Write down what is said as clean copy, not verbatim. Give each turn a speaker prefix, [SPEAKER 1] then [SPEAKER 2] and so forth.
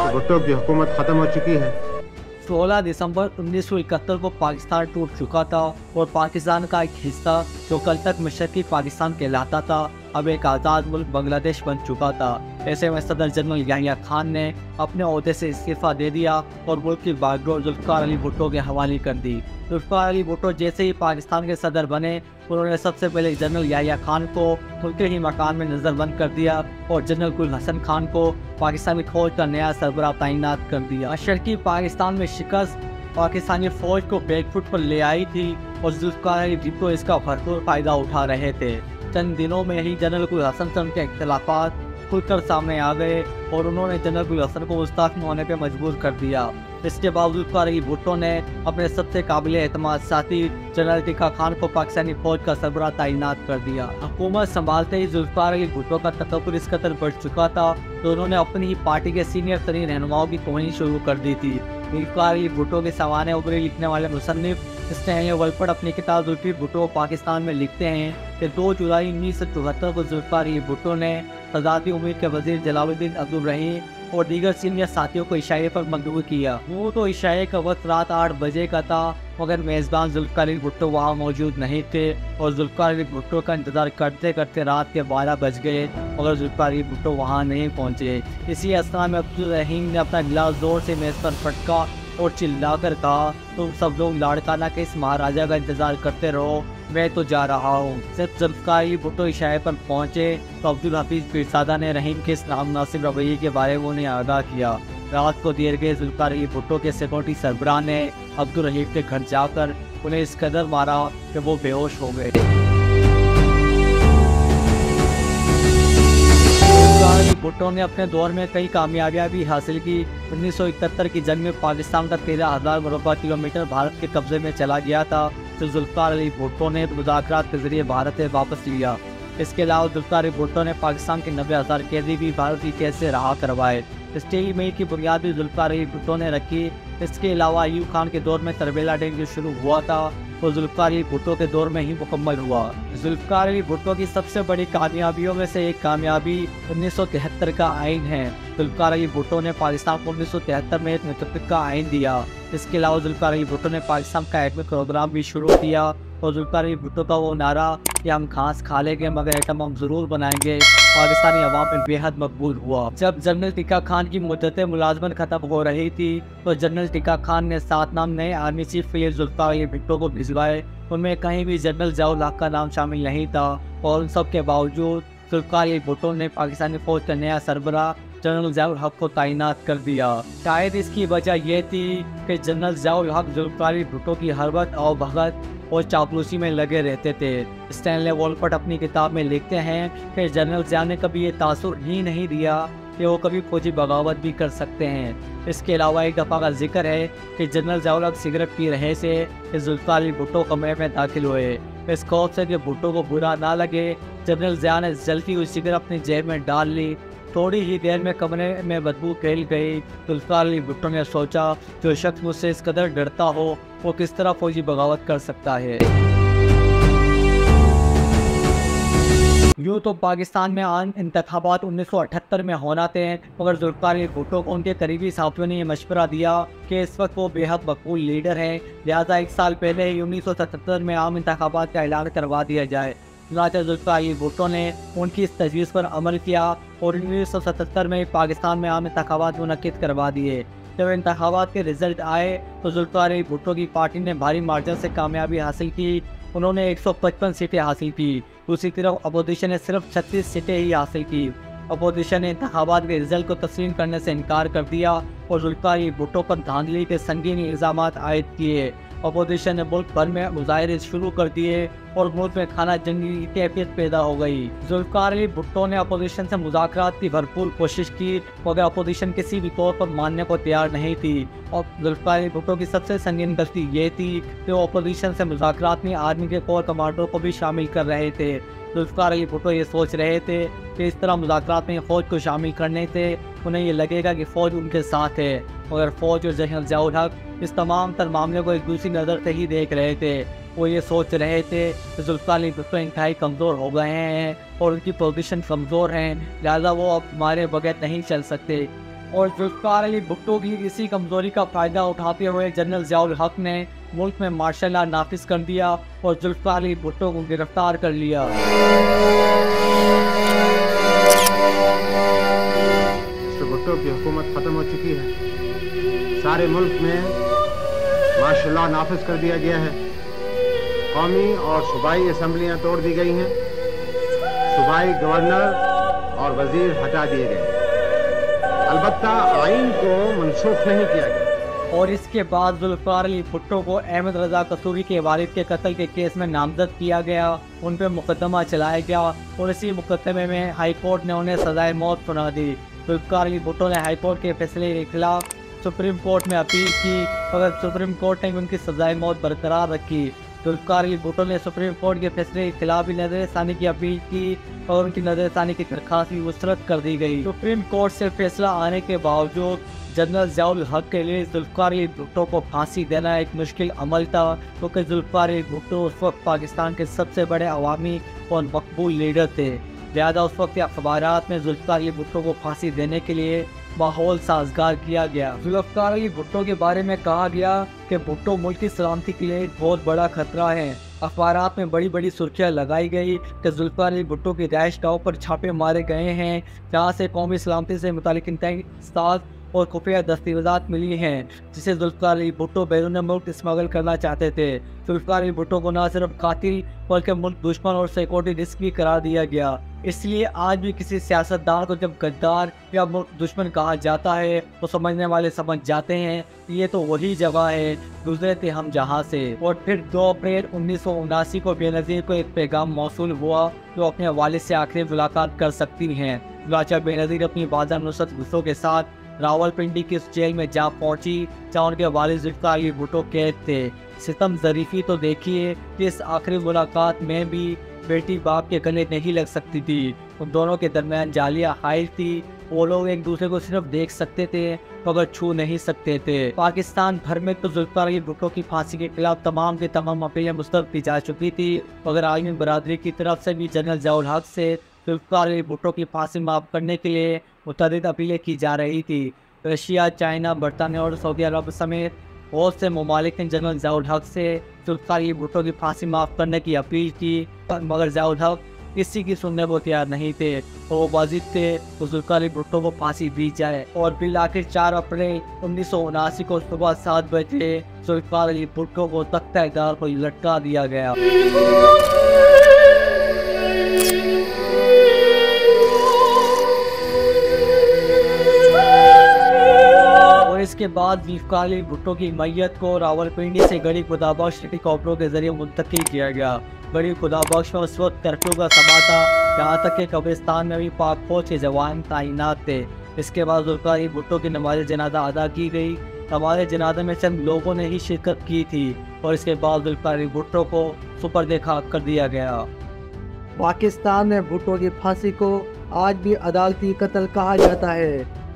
[SPEAKER 1] भुट्टो की हुकूमत खत्म हो चुकी है।
[SPEAKER 2] 16 दिसंबर 1971 को पाकिस्तान टूट चुका था और पाकिस्तान का एक हिस्सा जो कल तक मशरकी पाकिस्तान कहलाता था अब एक आज़ाद मुल्क बांग्लादेश बन चुका था। ऐसे में सदर जनरल याहिया खान ने अपने ओहदे से इस्तीफा दे दिया और मुल्क की बागडोर जुल्फ़िकार अली भुट्टो के हवाले कर दी। जुल्फ़िकार अली भुट्टो जैसे ही पाकिस्तान के सदर बने उन्होंने सबसे पहले जनरल याहिया खान को उनके ही मकान में नज़रबंद कर दिया और जनरल गुल हसन खान को पाकिस्तानी फौज का नया सरबराह तैनात कर दिया। मशरकी पाकिस्तान में शिकस्त पाकिस्तानी फौज को बैकफुट पर ले आई थी और जुल्फ़िकार अली भुट्टो इसका भरपूर फ़ायदा उठा रहे थे। चंद दिनों में ही जनरल गुल हसन से उनके इख्तिलाफ़ात खुलकर सामने आ गए और उन्होंने जनरल गुल हसन को मुस्तफ़ी होने पर मजबूर कर दिया। इसके बावजूद जुल्फ़िकार अली भुट्टो ने अपने सबसे काबिल एतमाद साथी जनरल टिक्का खान को पाकिस्तानी फौज का सरबराह तैनात कर दिया। हुकूमत संभालते ही जुल्फ़िकार अली भुट्टो का तकब्बुर इस कदर बढ़ चुका था तो उन्होंने अपनी ही पार्टी के सीनियर तरीन रहनुमाओं की तौहीन शुरू कर दी थी। जुल्फ़िकार अली भुट्टो के सवाने उबरे लिखने वाले मुसन्निफ इस्माइल वलपट अपनी किताब जुल्फ़िकार भुट्टो पाकिस्तान में लिखते हैं कि 2 जुलाई 1974 को जुल्फ़िकार अली भुट्टो ने तज़ादी उम्मीद के वज़ीर जलालुद्दीन अब्दुल रहीम और दीगर सीनियर साथियों को इशारे पर मजबूर किया। वो तो इशारे का वक्त रात 8 बजे का था मगर मेज़बान जुल्फ़िकार अली भुट्टो वहाँ मौजूद नहीं थे और जुल्फ़िकार अली भुट्टो का इंतज़ार करते करते रात के 12 बज गए मगर जुल्फ़िकार अली भुट्टो वहाँ नहीं पहुँचे। इसी असना में अब्दुल रहीम ने अपना गिलास जोर से मेज़ पर पटका और चिल्लाकर कहा, तुम सब लोग लाड़काना के इस महाराजा का इंतज़ार करते रहो, मैं तो जा रहा हूँ। जब जुल्फ़िकार अली भुट्टो इशारे पर पहुँचे तो अब्दुल हफीज़ पीरज़ादा ने रहीम के इस नामनासिब रवैये के बारे में उन्हें आगाह किया। रात को देर गए जुल्फ़िकार अली भुट्टो के सिक्योरिटी सरबराह ने अब्दुल रहीम के घर जाकर उन्हें इस कदर मारा कि वो बेहोश हो गए। भुट्टो ने अपने दौर में कई कामयाबियां भी हासिल की। 1971 की जंग में पाकिस्तान का 13,000 मुरबा किलोमीटर भारत के कब्जे में चला गया था तो जुल्फ़िकार अली भुट्टो ने मुज़ाकरात के जरिए भारत से वापस लिया। इसके अलावा जुल्फ़िकार अली भुट्टो ने पाकिस्तान के 90,000 कैदी भी भारत की कैद से रहा करवाए। स्टेलमेट की बुनियाद भी जुल्फ़िकार अली भुट्टो ने रखी। इसके अलावा अयूब खान के दौर में तरबेला डेंग जो शुरू हुआ था वो जुल्फ़िकार अली भुट्टो के दौर में ही मुकम्मल हुआ। जुल्फ़िकार अली भुट्टो की सबसे बड़ी कामयाबियों में से एक कामयाबी 1973 का आइन है। जुल्फ़िकार अली भुट्टो ने पाकिस्तान को 1973 में एक मुतफ़िक़ का आइन दिया। इसके अलावा जुल्फ़िकार अली भुट्टो ने पाकिस्तान का एटमी प्रोग्राम भी शुरू किया और जुल्फ़िकार अली भुट्टो का वो नारा कि हम घास खा लेंगे मगर एटम हम ज़रूर बनाएंगे पाकिस्तानी अवाम में बेहद मकबूल हुआ। जब जनरल टिक्का खान की मुद्दत मुलाजमत ख़त्म हो रही थी तो जनरल टिक्का खान ने 7 नाम नए आर्मी चीफ के लिए जुल्फ़िकार अली भुट्टो को भिजवाए। उनमें कहीं भी जनरल ज़ियाउल हक़ का नाम शामिल नहीं था और उन सब के बावजूद जुल्फ़िकार अली भुट्टो ने पाकिस्तानी फौज का नया सरबराह जनरल ज़ियाउल हक़ को तैनात कर दिया। शायद इसकी वजह यह थी कि जनरल ज़ियाउल हक़ जुल्फ़िकार अली भुट्टो की हर वक्त और भगत और चापलूसी में लगे रहते थे। स्टैनले वॉलपट अपनी किताब में लिखते हैं कि जनरल ज़िया ने कभी ये तासुर ही नहीं दिया कि वो कभी फौजी बगावत भी कर सकते हैं। इसके अलावा एक दफ़ा का जिक्र है कि जनरल ज़ियाउल हक़ सिगरेट पी रहे थे कि जुल्फ़िकार अली भुट्टो कमरे में दाखिल हुए। इस खौफ से कि भुट्टो को बुरा ना लगे जनरल ज़िया ने जल्दी हुई सिगरेट अपनी जेब में डाल ली। थोड़ी ही देर में कमरे में बदबू फैल गई। जुल्फ़िकार अली भुट्टो ने सोचा जो शख्स मुझसे इस कदर डरता हो वो किस तरह फौजी बगावत कर सकता है। यूँ तो पाकिस्तान में आम इंतखाबात 1978 में होना थे मगर जुल्फ़िकार अली भुट्टो को उनके करीबी साथियों ने यह मशवरा दिया कि इस वक्त वो बेहद मकबूल लीडर हैं, लिहाजा 1 साल पहले ही 1977 में आम इंतखाबात का ऐलान करवा दिया जाए। चुनांचे जुल्फ़िकार अली भुट्टो ने उनकी इस तजवीज़ पर अमल किया और 1977 में पाकिस्तान में आम इंतखाबात मुनक्किद करवा दिए। जब इंतखाबात के रिजल्ट आए तो जुल्फ़िकार अली भुट्टो की पार्टी ने भारी मार्जिन से कामयाबी हासिल की। उन्होंने 155 सीटें हासिल की। दूसरी तरफ अपोजिशन ने सिर्फ 36 सीटें ही हासिल की। अपोजिशन ने इंतखाबात के रिजल्ट को तस्लीम करने से इनकार कर दिया और जुल्फ़िकार अली भुट्टो पर धांधली के संगीन इल्ज़ाम आयद किए। अपोजिशन ने मुल्क भर में मुजाहरे शुरू कर दिए और मुल्क में खाना जंगी की कैफियत पैदा हो गई। जुल्फ़िकार अली भुट्टो ने अपोजिशन से मुज़ाकरात की भरपूर कोशिश की मगर अपोजिशन किसी भी तौर पर मानने को तैयार नहीं थी और जुल्फ़िकार अली भुट्टो की सबसे संगीन गलती ये थी कि वो अपोजिशन से मुज़ाकरात में आर्मी के कोर कमांडरों को भी शामिल कर रहे थे। जुल्फ़िकार अली भुट्टो ये सोच रहे थे कि इस तरह मुज़ाकरात में फ़ौज को शामिल करने से उन्हें ये लगेगा कि फ़ौज उनके साथ है मगर फ़ौज और जनरल ज़ियाउल हक़ इस तमाम तर मामले को एक दूसरी नज़र से ही देख रहे थे। वो ये सोच रहे थे कि जुल्फ़िकार अली भुट्टो इंतहाई कमज़ोर हो गए हैं और उनकी पोजीशन कमज़ोर है, लिहाजा वो अब हमारे बगैर नहीं चल सकते। और जुल्फ़िकार अली भुट्टो की इसी कमज़ोरी का फ़ायदा उठाते हुए जनरल ज़ियाउल हक़ ने मुल्क में मार्शल लॉ नाफिज कर दिया और जुल्फ़िकार अली भुट्टो को गिरफ्तार कर लिया।
[SPEAKER 1] मिस्टर भुट्टो की हुकूमत ख़त्म हो चुकी है। सारे मुल्क में मार्शल लॉ नाफिज कर दिया गया है। कौमी और सूबाई असम्बलियाँ तोड़ दी गई हैं। सूबाई गवर्नर और वजीर हटा दिए गए। अलबत्ता आइन को मनसूख नहीं किया गया।
[SPEAKER 2] और इसके बाद जुल्फ़िकार अली भुट्टो को अहमद रज़ा कसूरी के वालिद के कत्ल के केस में नामजद किया गया। उन पर मुकदमा चलाया गया और इसी मुकदमे में हाई कोर्ट ने उन्हें सजाए मौत सुना दी। जुल्फ़िकार अली भुट्टो ने हाई कोर्ट के फैसले के खिलाफ सुप्रीम कोर्ट में अपील की, मगर सुप्रीम कोर्ट ने उनकी सजाए मौत बरकरार रखी। जुल्फ़िकार अली भुट्टो ने सुप्रीम कोर्ट के फैसले के खिलाफ भी नज़रसानी की अपील की और उनकी नज़रसानी की दरख्वास्त भी मुस्तरद कर दी गई। सुप्रीम कोर्ट से फैसला आने के बावजूद जनरल ज़ियाउल हक़ के लिए जुल्फ़िकार अली भुट्टो को फांसी देना एक मुश्किल अमल था, क्योंकि जुल्फ़िकार अली भुट्टो उस वक्त पाकिस्तान के सबसे बड़े अवामी और मकबूल लीडर थे। लिहाजा उस वक्त अखबारात में जुल्फ़िकार अली भुट्टो को फांसी देने के लिए माहौल साजगार किया गया। जुल्फ़िकार अली भुट्टो के बारे में कहा गया कि भुट्टो मुल्क की सलामती के लिए बहुत बड़ा खतरा है। अखबारात में बड़ी बड़ी सुर्खियाँ लगाई गई कि जुल्फ़िकार अली भुट्टो की रिहाइश गाहों पर छापे मारे गए हैं, जहाँ से कौमी सलामती से मुतालिक इंतहाई साज और खुफिया दस्तावेज़ात मिली हैं, जिसे जुल्फ़िकार अली भुट्टो बैरून मुल्क स्मगल करना चाहते थे। जुल्फ़िकार अली भुट्टो को न सिर्फ कातिल बल्कि मुल्क दुश्मन और सिक्योरिटी रिस्क भी करार दिया गया। इसलिए आज भी किसी सियासतदान को जब गद्दार या मुल्क दुश्मन कहा जाता है तो समझने वाले समझ जाते हैं ये तो वही जगह है, गुजरे थे हम जहाँ से। और फिर 2 अप्रैल 1979 को बेनज़ीर को एक पैगाम मौसूल हुआ जो अपने वालिद से आखिरी मुलाकात कर सकती हैं। चुनांचे बेनज़ीर अपनी बाज़ा नुसरत भुट्टो के साथ रावलपिंडी की उस जेल में जा पहुंची जहाँ उनके वालिद जुल्फ़िकार अली भुट्टो कैद थे। सितम ज़रीफ़ी तो देखिए कि इस आखिरी मुलाकात में भी बेटी बाप के गले नहीं लग सकती थी। उन दोनों के दरमियान जालिया हाइल थी। वो लोग एक दूसरे को सिर्फ देख सकते थे मगर छू नहीं सकते थे। पाकिस्तान भर में तो जुल्फ़िकार अली भुट्टो की फांसी के खिलाफ तमाम के तमाम अपीलें मुस्तरद की जा चुकी थी, मगर आलमी बरादरी की तरफ से भी जनरल ज़ियाउल हक़ से जुल्फ़िकार अली भुट्टो की फांसी माफ़ करने के लिए मुतअद्दिद अपीलें की जा रही थी। रशिया, चाइना, बरतानिया और सऊदी अरब समेत बहुत से ममालिक ने जनरल ज़ियाउल हक़ से जुल्फ़िकार अली भुट्टो की फांसी माफ़ करने की अपील की, मगर ज़ियाउल हक़ किसी की सुनने को तैयार नहीं थे और वो वाजिद थे तो जुल्फ़िकार अली भुट्टो को फांसी दी जाए। और बिल आखिर 4 अप्रैल 1979 को सुबह 7 बजे जुल्फ़िकार अली भुट्टो को तख्ता-ए-दार पर लटका दिया गया। इसके बाद जुल्फ़िकार अली भुट्टो की मैयत को रावलपिंडी से गरीब खुदाबख्श हेलीकॉप्टरों के जरिए मुंतकिल किया गया। गरीब खुदाबख्श में उस वक्त कर्फ्यू का समा था, यहाँ तक कि कब्रिस्तान में भी पाक फौज के जवान तैनात थे। इसके बाद जुल्फ़िकार अली भुट्टो की नमाज़ जनाजा अदा की गई। नमाज़ जनाजा में चंद लोगों ने ही शिरकत की थी और इसके बाद जुल्फ़िकार अली भुट्टो को सुपर्द खाक कर दिया गया। पाकिस्तान में भुट्टो की फांसी को आज भी अदालती कत्ल कहा जाता है।